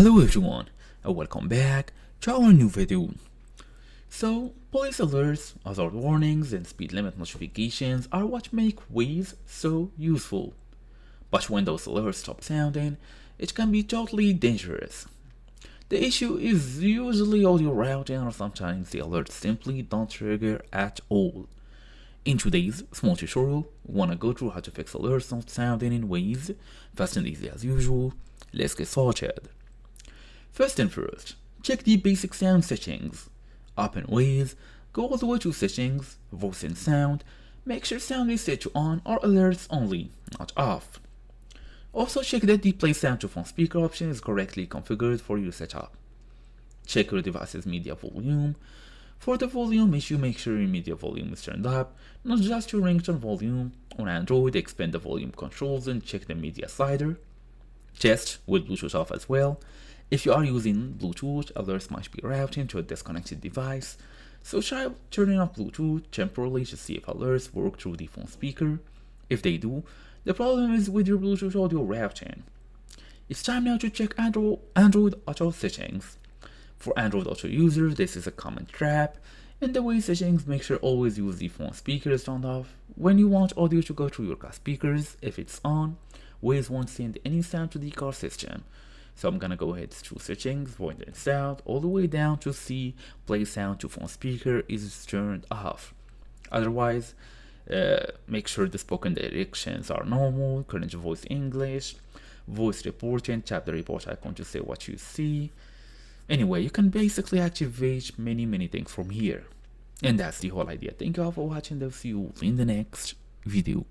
Hello everyone, and welcome back to our new video. So, police alerts, hazard warnings, and speed limit notifications are what make Waze so useful. But when those alerts stop sounding, it can be totally dangerous. The issue is usually audio routing, or sometimes the alerts simply don't trigger at all. In today's small tutorial, we wanna go through how to fix alerts not sounding in Waze, fast and easy as usual. Let's get started. First and first, check the basic sound settings. Open Waze, go all the way to settings, voice and sound, make sure sound is set to on or alerts only, not off. Also check that the play sound to phone speaker option is correctly configured for your setup. Check your device's media volume. For the volume issue, make sure your media volume is turned up, not just your ringtone volume. On Android, expand the volume controls and check the media slider. Test with Bluetooth off as well. If you are using Bluetooth, alerts might be routing to a disconnected device, so try turning off Bluetooth temporarily to see if alerts work through the phone speaker. If they do, the problem is with your Bluetooth audio routing. It's time now to check Android Auto settings. For Android Auto users, this is a common trap. In the Waze settings, make sure always use the phone speakers turned off. When you want audio to go through your car speakers, if it's on, Waze won't send any sound to the car system. So I'm gonna go ahead to settings, voice and sound, all the way down to see play sound to phone speaker is turned off. Otherwise, make sure the spoken directions are normal, current voice English, voice reporting, tap the report icon to say what you see. Anyway, you can basically activate many things from here. And that's the whole idea. Thank you all for watching. I'll see you in the next video.